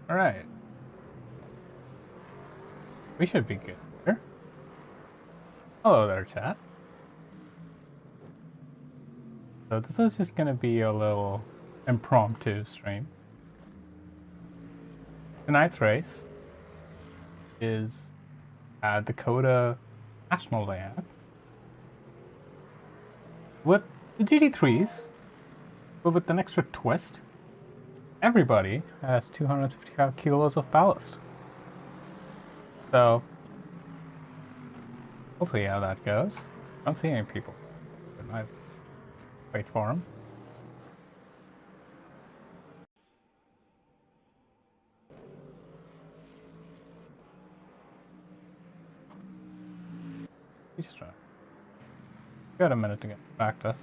Alright. We should be good here. Hello there, chat. So this is just gonna be a little impromptu stream. Tonight's race is at the COTA National Layout with the GT3s, but with an extra twist. Everybody has 255 kilos of ballast. So we'll see how that goes. I don't see any people. I wait for them. We just got a minute to get back to us.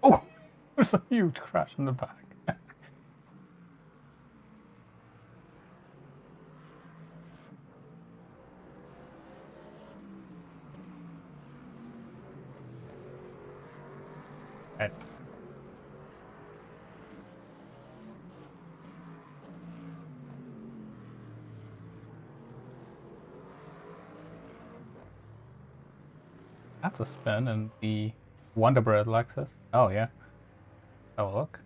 Oh, there's a huge crash in the back. Right. That's a spin in the Wonderbread Lexus. Oh yeah. Have a look.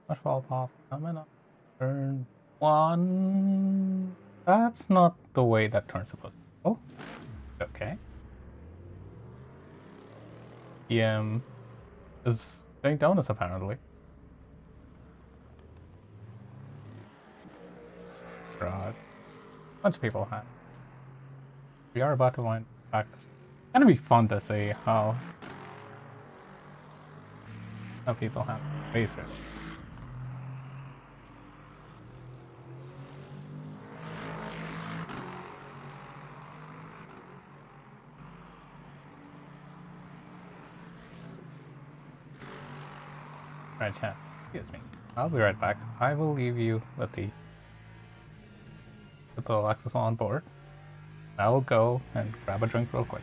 Much fall off. Coming up. Turn one. That's not the way that turn's supposed to go. Okay. Is doing donuts apparently. God. Bunch of people have. We are about to wind back. It's gonna be fun to see how people have face it. Right, chat. Excuse me. I'll be right back. I will leave you with the Lexus on board. I will go and grab a drink real quick.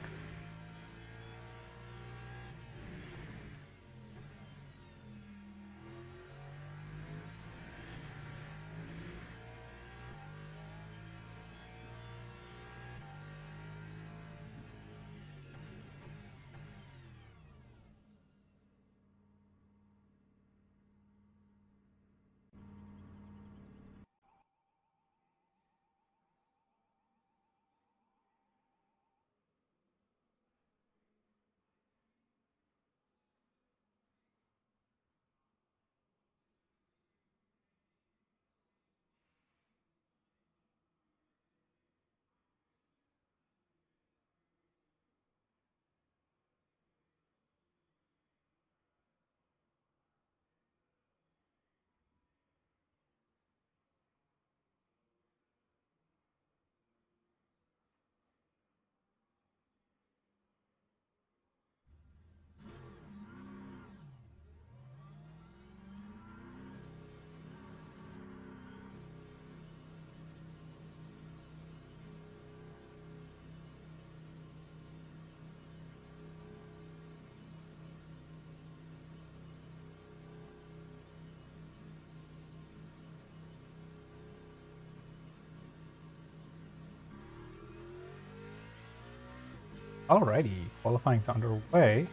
Alrighty, qualifying's underway.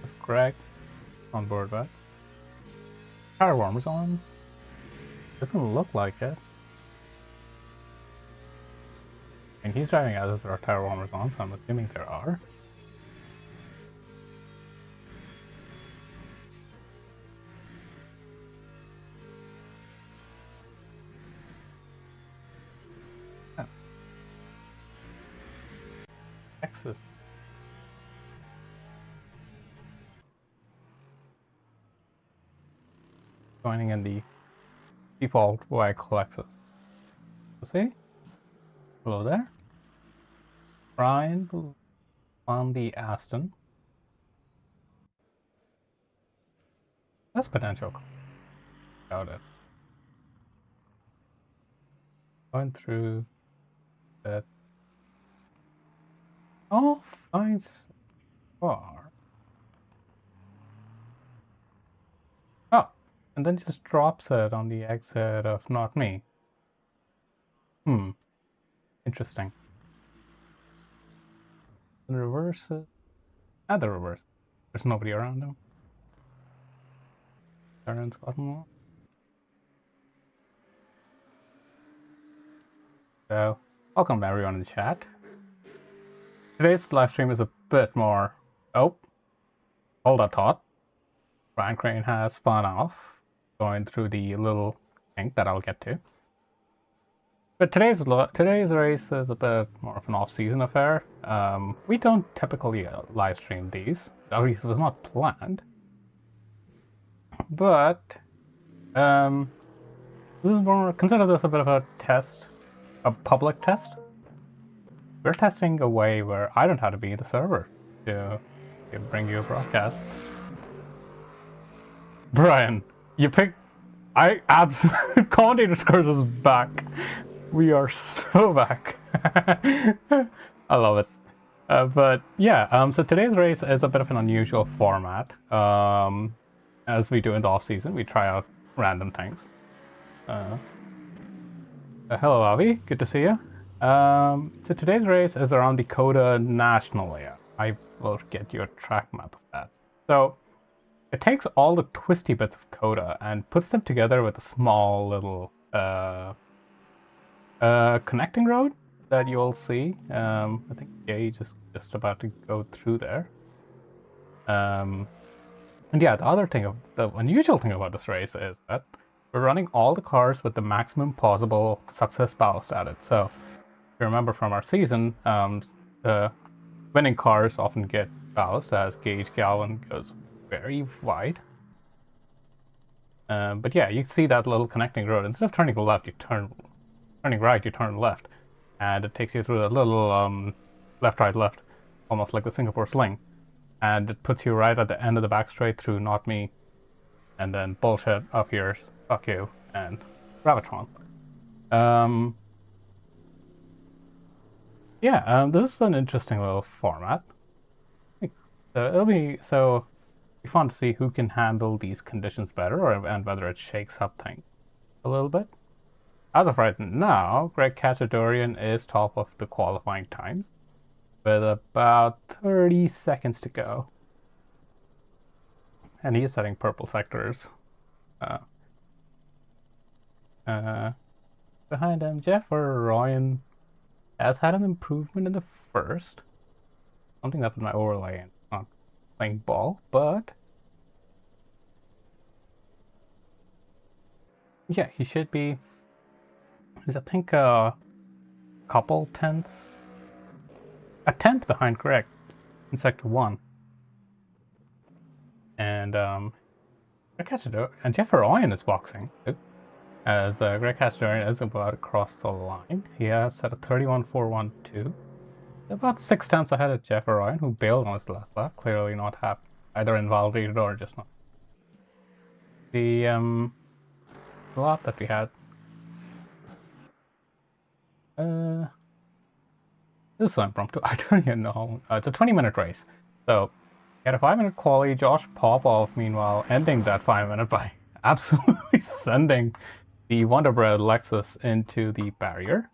Is Greg on board, but tire warmers on? Doesn't look like it. And he's driving as if there are tire warmers on, so I'm assuming there are. Texas joining in the default vehicle access. See? Hello there. Brian on the Aston. That's potential. Got it. Going through that. Oh, fine so far. Oh, and then just drops it on the exit of not me. Interesting. And reverses. At the reverse. There's nobody around him. Turns gotten more. So, welcome everyone in the chat. Today's live stream is a bit more. Oh, hold that thought. Brian Crane has spun off, going through the little kink that I'll get to. But today's race is a bit more of an off-season affair. We don't typically live stream these. At least it was not planned. But this is more. Consider this a bit of a test, a public test. We're testing a way where I don't have to be in the server to bring you broadcasts. Brian, you picked. I absolutely. Commentator Scores is back. We are so back. I love it. But yeah, so today's race is a bit of an unusual format. As we do in the off season, we try out random things. Hello, Avi. Good to see you. So today's race is around the COTA national layout. I will get you a track map of that. So it takes all the twisty bits of COTA and puts them together with a small little connecting road that you'll see. I think Gage is just about to go through there. And yeah, the unusual thing about this race is that we're running all the cars with the maximum possible success ballast added. So if you remember from our season, the winning cars often get ballast as Gage Galvin goes very wide. But yeah, you see that little connecting road. Instead of turning left, turning right, you turn left, and it takes you through that little left, right, left, almost like the Singapore sling, and it puts you right at the end of the back straight through Not Me, and then bullshit up here, fuck you, and Gravitron. Yeah, this is an interesting little format. It'll be fun to see who can handle these conditions better, and whether it shakes up things a little bit. As of right now, Greg Cachadorian is top of the qualifying times, with about 30 seconds to go. And he is setting purple sectors. Behind him, Jeff Ryan has had an improvement in the first. Something up with my overlay and not playing ball, but yeah, he should be. Is I think a couple tenths, a tenth behind Greg in sector 1, and Greg Cachadorian and Jeff Ryan is boxing as Greg Cachadorian is about to cross the line. He has set a 31.412, about 6 tenths ahead of Jeff Ryan, who bailed on his last lap, clearly not happy, either invalidated or just not. The lap that we had. This is impromptu. I don't even know. It's a 20-minute race. So, we had a 5-minute quali. Josh Popoff, meanwhile, ending that 5-minute by absolutely sending the Wonder Bread Lexus into the barrier.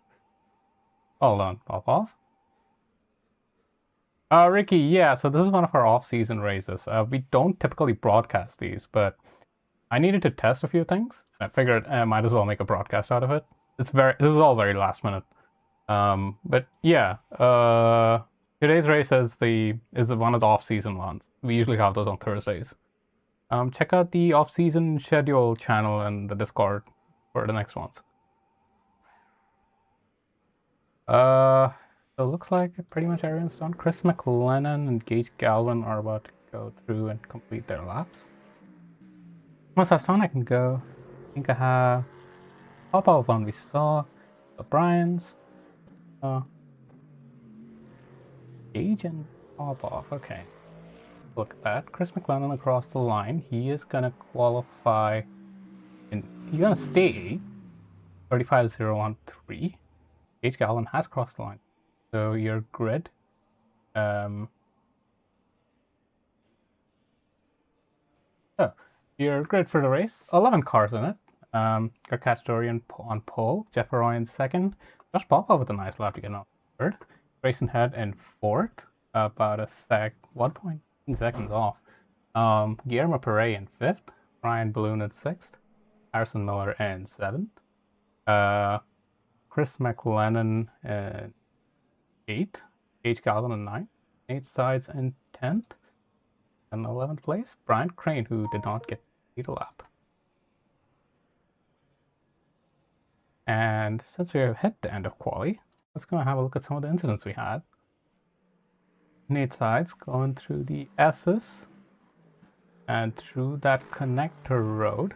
Hold on, Popoff. Ricky, yeah, so this is one of our off-season races. We don't typically broadcast these, but I needed to test a few things. I figured I might as well make a broadcast out of it. This is all very last minute. But yeah, today's race is one of the off-season ones. We usually have those on Thursdays. Check out the off-season schedule channel and the Discord for the next ones. So it looks like pretty much everyone's done. Chris McLennan and Gage Galvin are about to go through and complete their laps. Once that's done, I can go. I think I have Pop-Off one we saw. The Brian's. Gage and Pop-Off. Okay. Look at that. Chris McLennan across the line. He is going to qualify. He's going to stay 35.013. Gage Galvin has crossed the line. So your grid. Your grid for the race. 11 cars in it. Kirk Castorian on pole. Jeff Arroyo in second. Josh Pop-Off with a nice lap to get on third. Grayson Head in fourth. About 1.2 seconds off. Guillermo Perez in fifth. Ryan Balloon in sixth. Harrison Miller in seventh. Chris McLennan in eighth. Gage Galvin in ninth. Nate Sides in 10th. And 11th place, Brian Crane, who did not get the lap. And since we have hit the end of quali, let's go and have a look at some of the incidents we had. Nate Sides going through the S's and through that connector road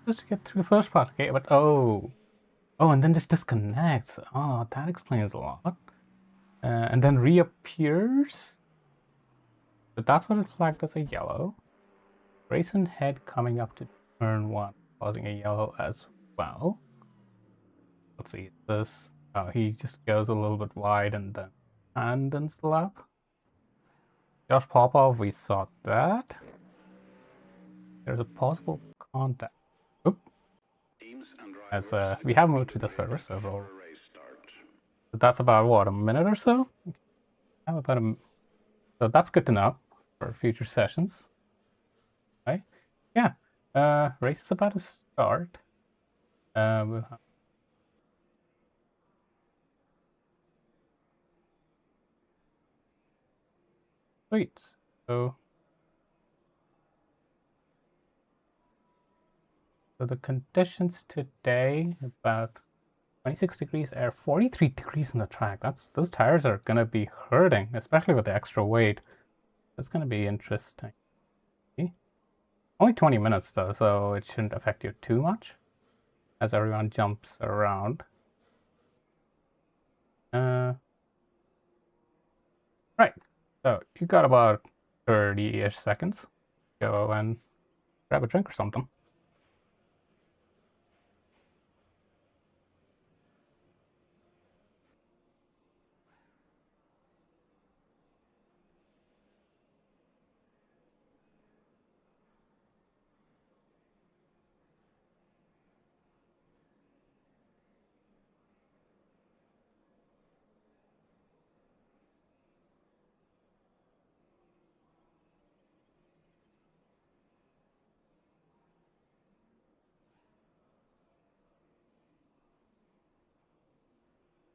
just to get through the first part. Okay, but and then just disconnects. Oh, that explains a lot. And then reappears. But that's what it flagged as a yellow. Grayson Head coming up to turn 1, causing a yellow as well. Let's see this. Oh, he just goes a little bit wide and then abandons the lap. Josh Pop-Off, we saw that. There's a possible contact. Oop. As we have moved to the server, so that's about what, a minute or so? Have about a. So that's good to know for future sessions. Right? Yeah. Race is about to start. We'll have... Sweet. So the conditions today, about 26 degrees air, 43 degrees in the track. Those tires are gonna be hurting, especially with the extra weight. That's gonna be interesting. Okay. Only 20 minutes though, so it shouldn't affect you too much as everyone jumps around. Right. So you got about 30-ish seconds. Go and grab a drink or something.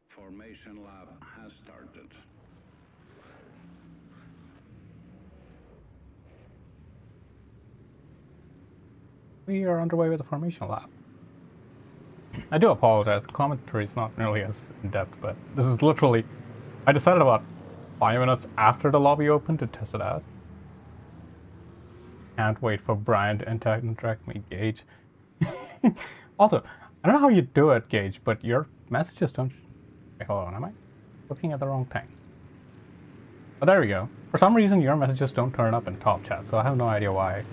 Formation lap has started. We are underway with the formation lap. I do apologize, the commentary is not nearly as in-depth, but this is literally... I decided about 5 minutes after the lobby opened to test it out. Can't wait for Brian to interact me, Gage. Also, I don't know how you do it, Gage, but your messages don't... Wait, hold on, am I looking at the wrong thing? Oh, there we go. For some reason, your messages don't turn up in top chat, so I have no idea why.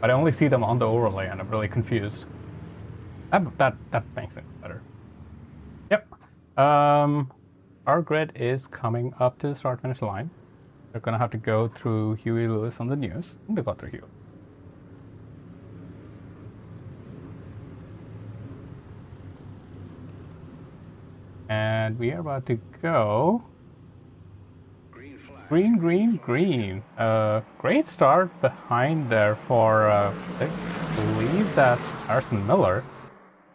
But I only see them on the overlay, and I'm really confused. That makes things better. Yep. Our grid is coming up to the start-finish line. They're gonna have to go through Huey Lewis on the news. I think they got through Huey. And we are about to go. Green, green, green. Great start behind there for, I believe that's Harrison Miller.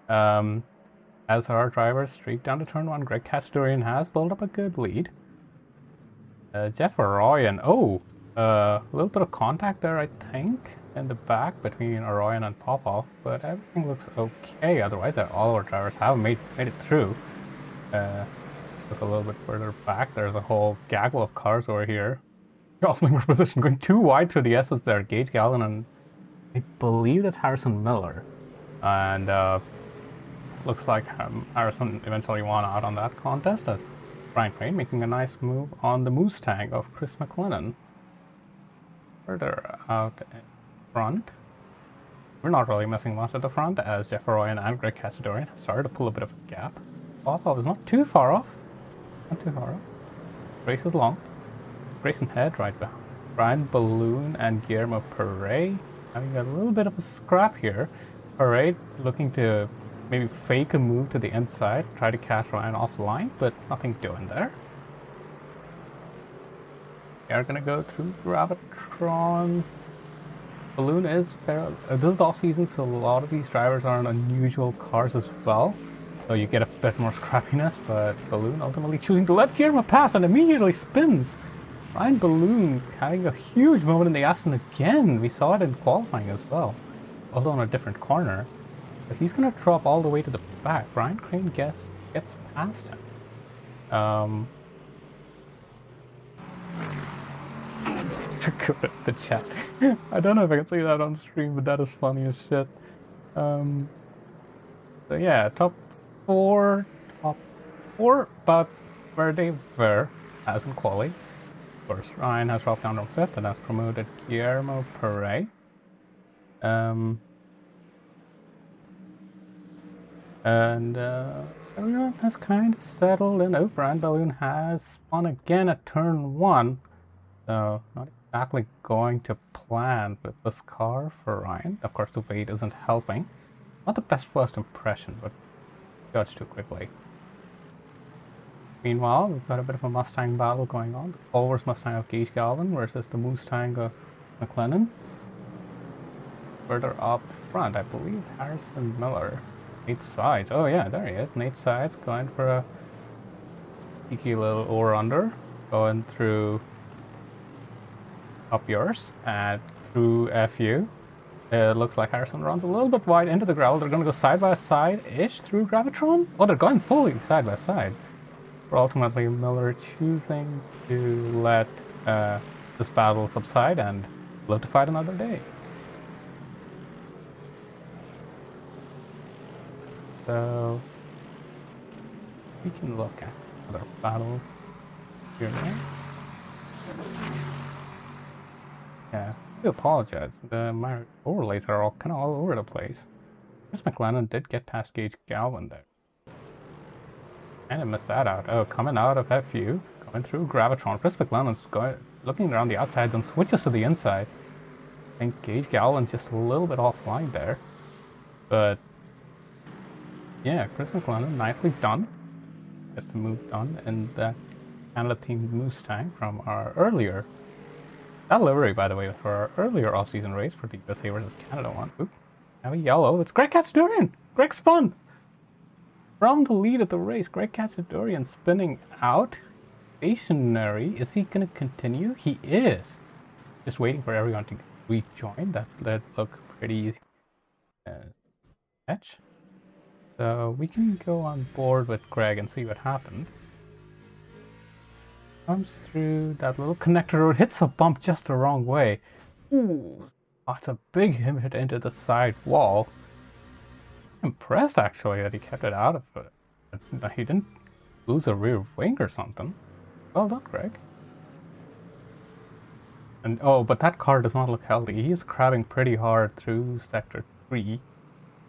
As our drivers streak down to turn 1, Greg Castorian has built up a good lead. Jeff Arroyo, a little bit of contact there, I think, in the back between Arroyo and Pop-Off, but everything looks okay. Otherwise, all of our drivers have made it through. Look a little bit further back. There's a whole gaggle of cars over here. Jostling for position, going too wide through the S's there. Gage Galvin and I believe that's Harrison Miller. And looks like Harrison eventually won out on that contest as Brian Crane making a nice move on the Mustang of Chris McLennan. Further out in front. We're not really missing much at the front as Jeff Arroyo and Greg Cacciadorian have started to pull a bit of a gap. Popov is not too far off. Not too far off. Race is long. Grayson Head right behind. Brian Balloon and Guillermo Perret having a little bit of a scrap here. Perret looking to maybe fake a move to the inside, try to catch Ryan off the line, but nothing doing there. We are gonna go through Gravitron. Balloon is fair. This is the off season, so a lot of these drivers are on unusual cars as well. So you get a bit more scrappiness, but Balloon ultimately choosing to let Guillermo pass and immediately spins. Ryan Balloon having a huge moment in the Aston again. We saw it in qualifying as well, although on a different corner. But he's going to drop all the way to the back. Brian Crane gets past him. The chat. I don't know if I can say that on stream, but that is funny as shit. So yeah, top four, but where they were as in quali. Of course, Ryan has dropped down from 5th and has promoted Guillermo Perret. Everyone has kind of settled in. Oh, Brian Balloon has spun again at turn 1. So, not exactly going to plan with this car for Ryan. Of course, the weight isn't helping. Not the best first impression, but judged too quickly. Meanwhile, we've got a bit of a Mustang battle going on. The Culver's Mustang of Gage Galvin versus the Mustang of McLennan. Further up front, I believe Harrison Miller. Nate Sides. Oh yeah, there he is. Nate Sides going for a cheeky little over-under. Going through up yours and through FU. It looks like Harrison runs a little bit wide into the gravel. They're going to go side by side-ish through Gravitron. Oh, they're going fully side by side. But ultimately, Miller choosing to let this battle subside and live to fight another day. So we can look at other battles here now. Yeah, I do apologize. My overlays are all kind of all over the place. Chris McLennan did get past Gage Galvin there. And I missed that out. Oh, coming out of FU, going through Gravitron. Chris McLennan's looking around the outside, then switches to the inside. I think Gage Galvin's just a little bit offline there. But yeah, Chris McLennan, nicely done. Just a move done in that Canada-themed Mustang from our earlier. That livery, by the way, for our earlier off-season race for the USA versus Canada one. Oop, now a yellow. It's Greg Cacciadorian. Greg spun. From the lead of the race, Greg Cacciadorian spinning out. Stationary. Is he going to continue? He is. Just waiting for everyone to rejoin. That look pretty sketch. So we can go on board with Greg and see what happened. Comes through that little connector road, hits a bump just the wrong way. Ooh, that's a big hit into the side wall. I'm impressed actually that he kept it out of it. That he didn't lose a rear wing or something. Well done, Greg. And oh, but that car does not look healthy. He is crabbing pretty hard through sector 3.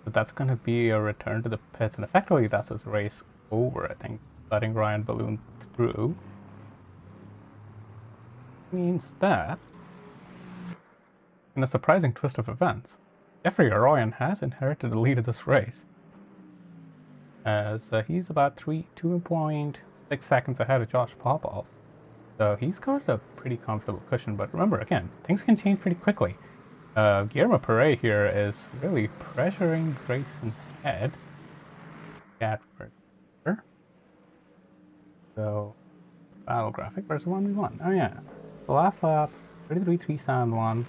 But that's going to be a return to the pits, and effectively that's his race over, I think, letting Ryan Balloon through. Means that, in a surprising twist of events, Jeffrey Arroyan has inherited the lead of this race, as he's about 2.6 seconds ahead of Josh Popov. So he's got a pretty comfortable cushion, but remember, again, things can change pretty quickly. Guillermo Perret here is really pressuring Grayson Head. So, battle graphic versus 1v1. Oh yeah. The last lap, 33.371.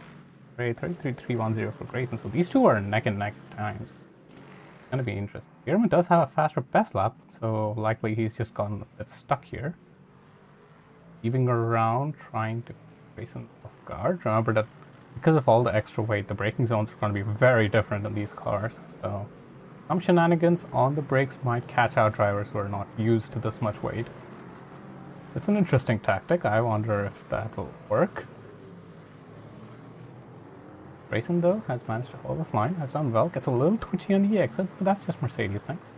33.310 for Grayson. So these two are neck and neck times. It's gonna be interesting. Guillermo does have a faster best lap, so likely he's just gotten a bit stuck here. Weaving around, trying to Grayson off guard. Remember that because of all the extra weight, the braking zones are going to be very different in these cars. So some shenanigans on the brakes might catch out drivers who are not used to this much weight. It's an interesting tactic. I wonder if that will work. Grayson, though, has managed to hold this line, has done well, gets a little twitchy on the exit, but that's just Mercedes, thanks.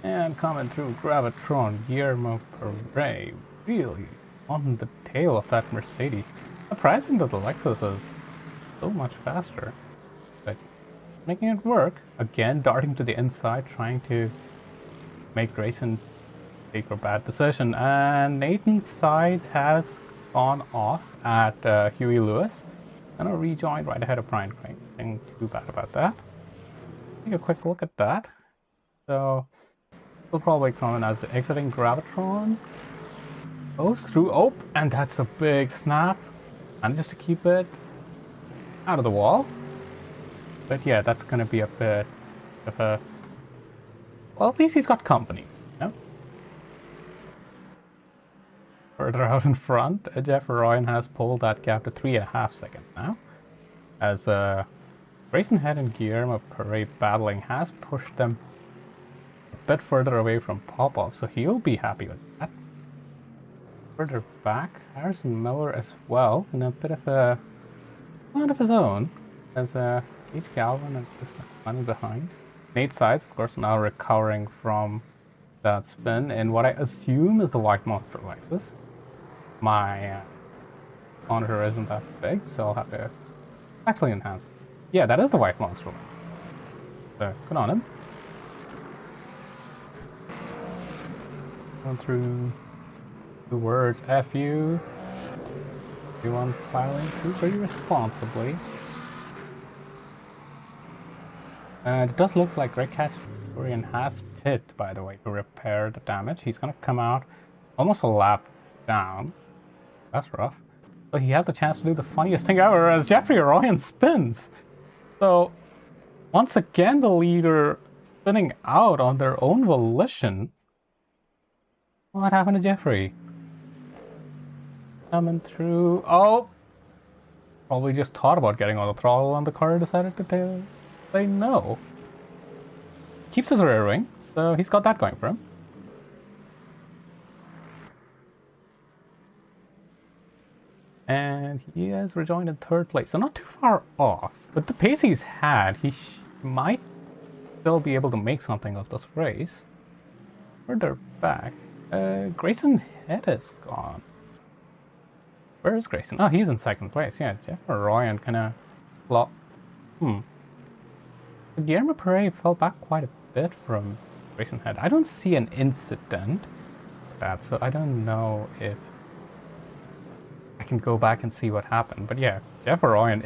And coming through Gravitron, Guillermo Perez, really on the tail of that Mercedes. Surprising that the Lexus is so much faster, but making it work. Again, darting to the inside, trying to make Grayson take a bad decision. And Nathan's side has gone off at Huey Lewis. And a rejoin right ahead of Brian Crane. Nothing too bad about that. Take a quick look at that. So will probably come in as exiting Gravitron. Goes through. Oh, and that's a big snap. And just to keep it out of the wall. But yeah, that's going to be a bit of a... Well, at least he's got company. No? Further out in front, Jeff Ryan has pulled that gap to 3.5 seconds now. As Grayson Head and Guillermo Perez battling has pushed them a bit further away from Popov, so he'll be happy with that. Further back, Harrison Miller as well, in a bit of a lot of his own, as H. Galvin and just running behind. Nate Sides, of course, now recovering from that spin in what I assume is the White Monster Lexus. My monitor isn't that big, so I'll have to actually enhance it. Yeah, that is the White Monster. So, good on him. Going through the words F you. Everyone filing through pretty responsibly. And it does look like Greg Castorian has pit, by the way, to repair the damage. He's going to come out almost a lap down. That's rough. But he has a chance to do the funniest thing ever as Jeffrey Ryan spins. So, once again, the leader spinning out on their own volition. What happened to Jeffrey? Coming through. Oh! Probably just thought about getting on the throttle and the car decided to say no. Keeps his rear wing, so he's got that going for him. And he has rejoined in third place, so not too far off. But the pace he's had, he might still be able to make something of this race. Further back, Grayson Head is gone. Where is Grayson? Oh, he's in second place. Yeah, Jeff Ryan kind of... Guillermo Perez fell back quite a bit from Grayson Head. I don't see an incident with that, so I don't know if I can go back and see what happened. But yeah, Jeff Ryan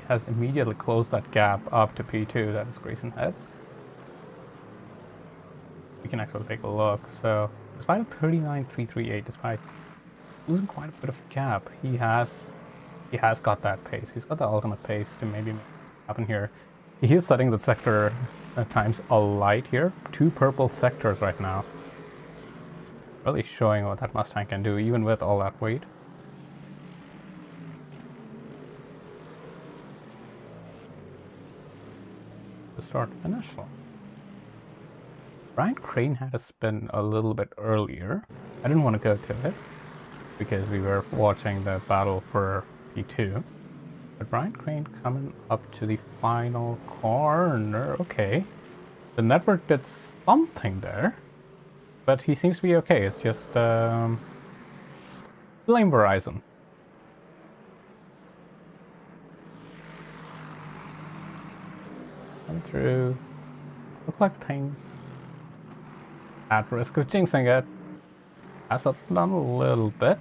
has immediately closed that gap up to P2. That is Grayson Head. We can actually take a look. So, despite a 39.338, despite losing quite a bit of gap, he has got that pace. He's got the ultimate pace to maybe make it happen here. He is setting the sector at times alight here. 2 purple sectors right now. Really showing what that Mustang can do, even with all that weight. The start finish line. Brian Crane had a spin a little bit earlier. I didn't want to go to it because we were watching the battle for P2. But Brian Crane coming up to the final corner. Okay. The network did something there. But he seems to be okay. It's just blame Verizon. Come through. Look like things at risk of jinxing it. Has up done a little bit.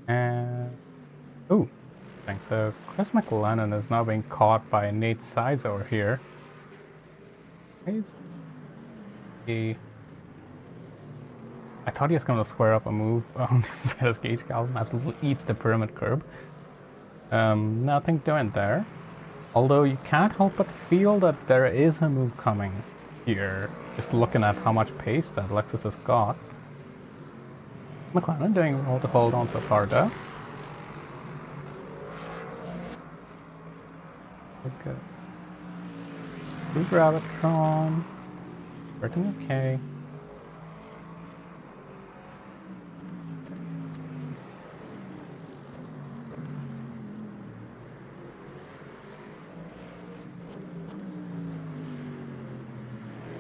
And ooh, thanks. So Chris McLennan is now being caught by Nate Sides over here. I thought he was going to square up a move on the side of Gage Galvin. Absolutely eats the pyramid curb. Nothing doing there. Although you can't help but feel that there is a move coming here, just looking at how much pace that Lexus has got. McLaren doing well to hold on so far though. Okay. Blue Gravitron. Working okay.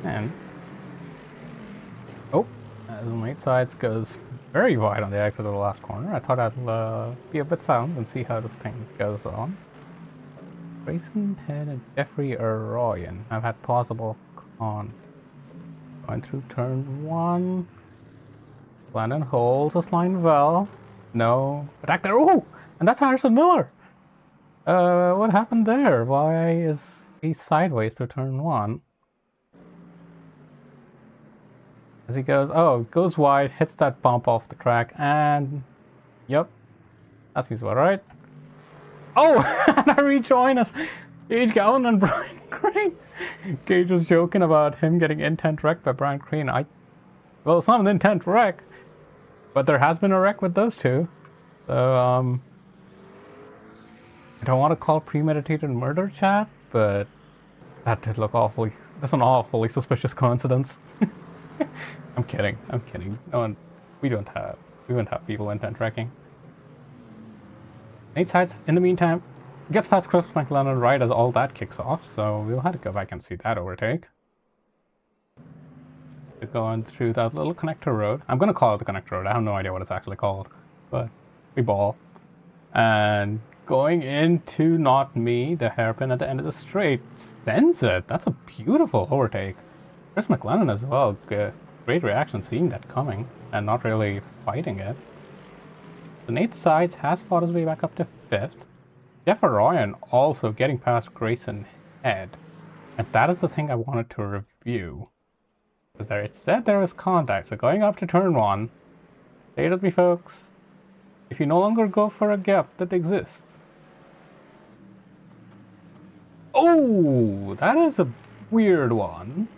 And oh, as late sides goes very wide on the exit of the last corner. I thought I'd be a bit silent and see how this thing goes on. Grayson Head and Jeffrey Arroyan have had possible con. Going through turn 1. Landon holds this line well. No. Attack there. Oh! And that's Harrison Miller! What happened there? Why is he sideways to turn 1? As he goes, goes wide, hits that bump off the track, and yep, that seems about right. Oh, and I rejoin us, Gage Gowan and Brian Crane. Gage was joking about him getting intent wrecked by Brian Crane. Well, it's not an intent wreck, but there has been a wreck with those two. So, I don't want to call premeditated murder, chat, but that did look awfully. That's an awfully suspicious coincidence. I'm kidding. No one, we wouldn't have people intent wrecking. 8 sides. In the meantime, gets past Chris McLennan right as all that kicks off, so we'll have to go back and see that overtake. We're going through that little connector road. I'm gonna call it the connector road. I have no idea what it's actually called, but we ball. And going into Not Me, the hairpin at the end of the straight, sends it. That's a beautiful overtake. Chris McLennan as well, great reaction seeing that coming and not really fighting it. The Nate Sides has fought his way back up to 5th. Jeff Arroyan also getting past Grayson Head. And that is the thing I wanted to review. Because it said there was contact, so going up to turn 1, stay with me folks, if you no longer go for a gap that exists. Oh, that is a weird one.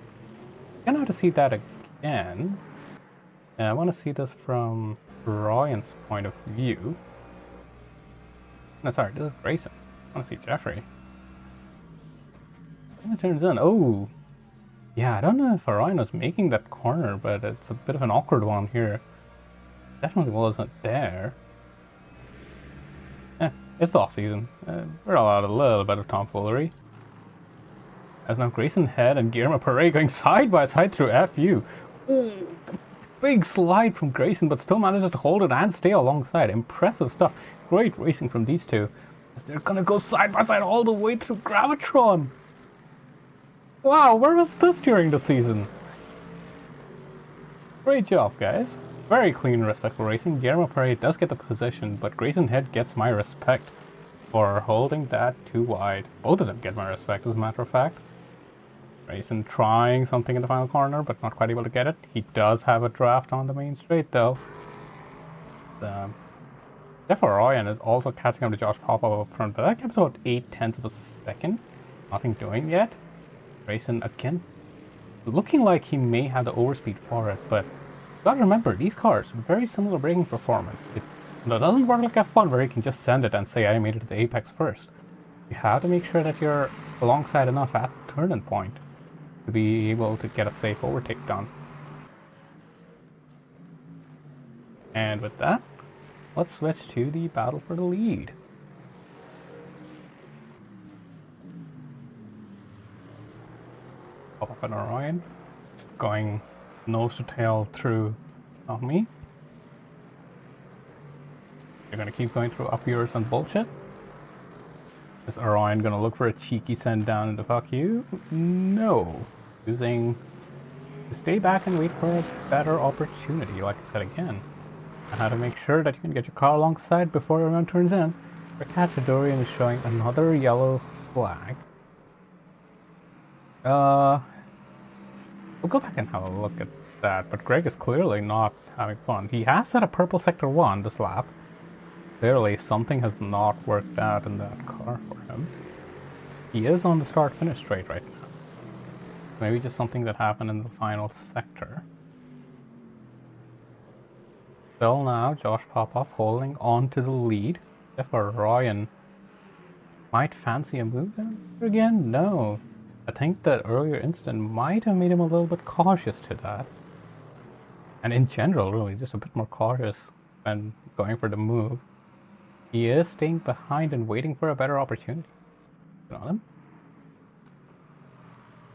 I'm gonna have to see that again. And I want to see this from Ryan's point of view. No, sorry, this is Grayson. I want to see Jeffrey. And it turns in. Oh, yeah, I don't know if Ryan was making that corner, but it's a bit of an awkward one here. Definitely wasn't there. It's the off season. We're allowed a little bit of tomfoolery. As now Grayson Head and Guillermo Perret going side by side through FU. Ooh, big slide from Grayson, but still manages to hold it and stay alongside. Impressive stuff. Great racing from these two. As they're gonna go side by side all the way through Gravitron. Wow, where was this during the season? Great job, guys. Very clean and respectful racing. Guillermo Perret does get the position, but Grayson Head gets my respect for holding that too wide. Both of them get my respect, as a matter of fact. Grayson trying something in the final corner, but not quite able to get it. He does have a draft on the main straight, though. Jeff Arroyan is also catching up to Josh Popov up front, but that keeps about 0.8 of a second. Nothing doing yet. Grayson, again, looking like he may have the overspeed for it, but you gotta remember, these cars, very similar braking performance. It doesn't work like F1 where you can just send it and say, I made it to the apex first. You have to make sure that you're alongside enough at the turning point to be able to get a safe overtake done. And with that, let's switch to the battle for the lead. Pop up an Orion, going nose to tail through on me. You're gonna keep going through up yours and bullshit. Is Orion gonna look for a cheeky send down into fuck you? No. Choosing to stay back and wait for a better opportunity, like I said again. And how to make sure that you can get your car alongside before everyone turns in. Cachadorian is showing another yellow flag. We'll go back and have a look at that, but Greg is clearly not having fun. He has set a purple sector 1 this lap. Clearly something has not worked out in that car for him. He is on the start-finish straight right now. Maybe just something that happened in the final sector. Still now, Josh Popoff holding on to the lead. If Ryan might fancy a move again? No. I think that earlier incident might have made him a little bit cautious to that. And in general, really, just a bit more cautious when going for the move. He is staying behind and waiting for a better opportunity. On him.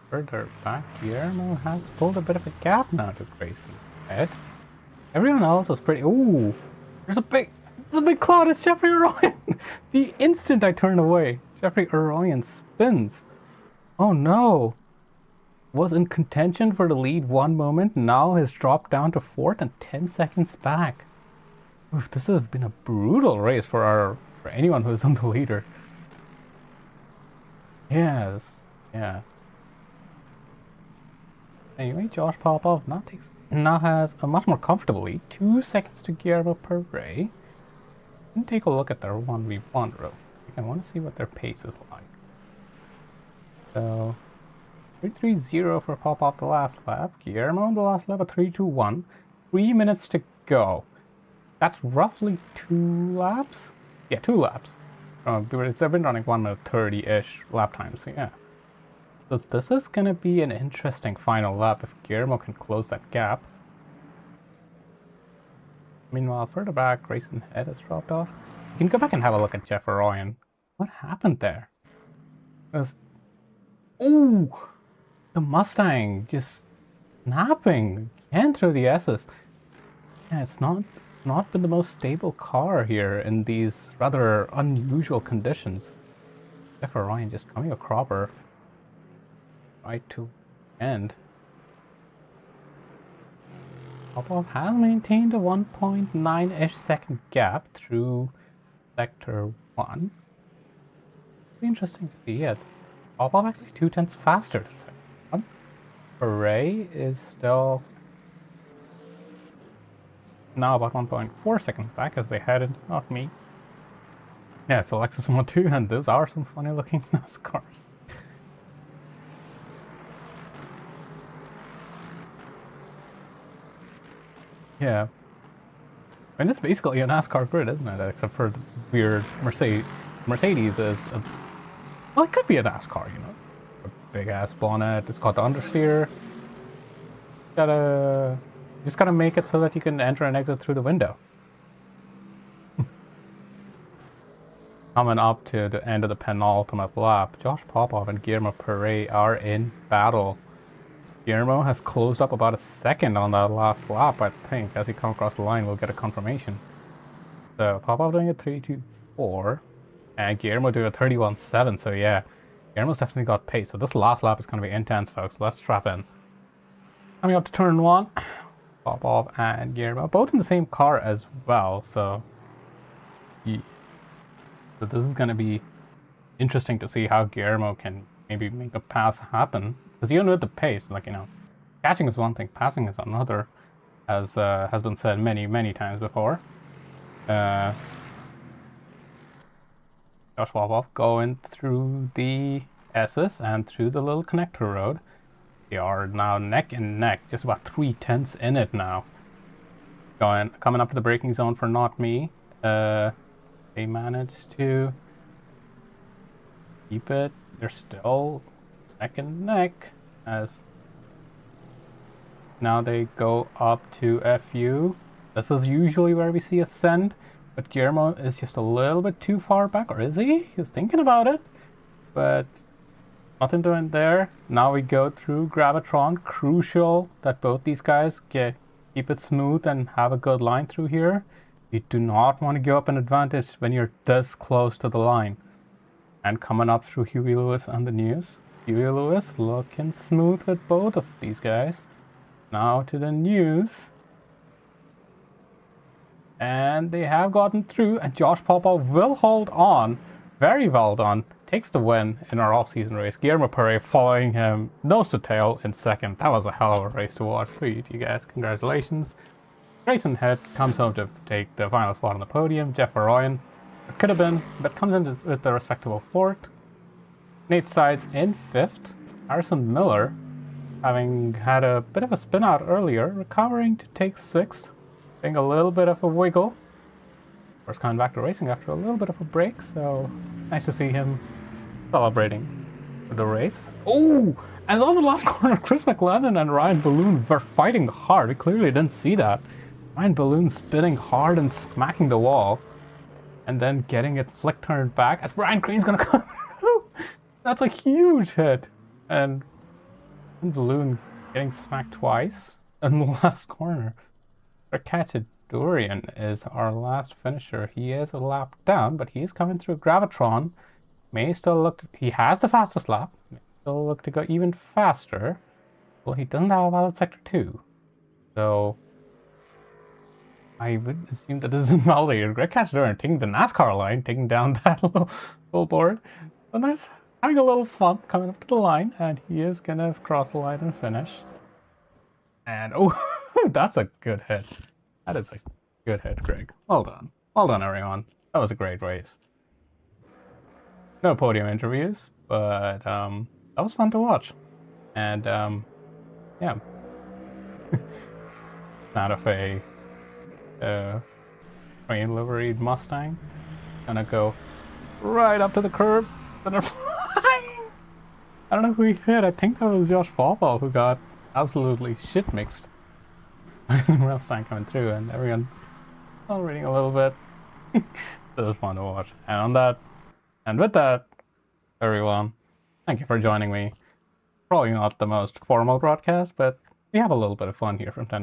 Further back, Guillermo has pulled a bit of a gap now to Grayson Head. Everyone else is pretty. Ooh, there's a big cloud. It's Jeffrey Orion. The instant I turn away, Jeffrey Orion spins. Oh no. Was in contention for the lead one moment, now has dropped down to 4th and 10 seconds back. Oof, this has been a brutal race for anyone who's on the leader. Yes, yeah. Anyway, Josh Popoff now has a much more comfortable lead. 2 seconds to Guillermo Perret. And take a look at their 1v1 row. I want to see what their pace is like. So 3:30 for Popoff the last lap. Guillermo on the last lap at 3:21. 3 minutes to go. That's roughly 2 laps? Yeah, 2 laps. They've been running 1 minute 30-ish lap times, so yeah. So this is going to be an interesting final lap if Guillermo can close that gap. Meanwhile, further back, Grayson Head has dropped off. You can go back and have a look at Jeff Orion. What happened there? Ooh! The Mustang just snapping again through the S's. Yeah, it's not been the most stable car here in these rather unusual conditions. Jeff Orion just coming a cropper right to end. Popoff has maintained a 1.9-ish second gap through sector 1. Be interesting to see it. Popoff actually 2/10 faster to sector 1. Array is still now about 1.4 seconds back as they headed, not me. Yeah, it's Lexus 1-2, and those are some funny looking NASCARs. Yeah. I mean, it's basically a NASCAR grid, isn't it? Except for the weird Mercedes is a... Well, it could be a NASCAR, you know. A big-ass bonnet. It's got the understeer. Just gotta make it so that you can enter and exit through the window. Coming up to the end of the penultimate lap, Josh Popoff and Guillermo Perret are in battle. Guillermo has closed up about a second on that last lap, I think. As he comes across the line, we'll get a confirmation. So Popoff doing a 3:24, and Guillermo doing a 31:7. So yeah, Guillermo's definitely got pace. So this last lap is going to be intense, folks. Let's strap in. Coming up to turn 1, Popoff and Guillermo, both in the same car as well. So this is going to be interesting to see how Guillermo can maybe make a pass happen. Because you know, with the pace, like, you know, catching is one thing, passing is another, as has been said many times before. Josh Popoff going through the S's and through the little connector road. They are now neck and neck, just about 3/10 in it now. Coming up to the braking zone for Not Me. They managed to keep it. They're still neck and neck as now they go up to FU. This is usually where we see a send, but Guillermo is just a little bit too far back, or is he? He's thinking about it, but nothing doing there. Now we go through Gravitron. Crucial that both these guys keep it smooth and have a good line through here. You do not want to give up an advantage when you're this close to the line. And coming up through Huey Lewis and the News. Huey Lewis looking smooth with both of these guys. Now to the News. And they have gotten through, and Josh Popoff will hold on. Very well done. Takes the win in our off-season race. Guillermo Perret following him nose to tail in second. That was a hell of a race to watch for you guys. Congratulations. Grayson Head comes home to take the final spot on the podium. Jeff Orion, it could have been, but comes in with the respectable 4th. Nate Sides in 5th. Harrison Miller, having had a bit of a spin out earlier, recovering to take 6th, getting a little bit of a wiggle. Of course, coming back to racing after a little bit of a break, so nice to see him celebrating for the race. Oh! As on the last corner, Chris McLennan and Ryan Balloon were fighting hard. We clearly didn't see that. Ryan Balloon spinning hard and smacking the wall, and then getting it flick turned back as Brian Green's gonna come through. That's a huge hit. And Balloon getting smacked twice in the last corner. Dorian is our last finisher. He is a lap down, but he's coming through Gravitron. May still look to, he has the fastest lap. May still look to go even faster. Well, he doesn't have a valid sector 2. So I would assume that this is invalidated. Greg Castadorian taking the NASCAR line, taking down that little board. And there's having a little fun coming up to the line, and he is gonna cross the line and finish. And oh, that's a good hit. That is a good hit, Greg. Well done. Well done, everyone. That was a great race. No podium interviews, but that was fun to watch. And yeah. Out of a green liveried Mustang. Gonna go right up to the curb. I don't know who he hit. I think that was Josh Ballball who got absolutely shit mixed. Mustang coming through, and everyone celebrating a little bit. It was fun to watch. And on that, and with that, everyone, thank you for joining me. Probably not the most formal broadcast, but we have a little bit of fun here from time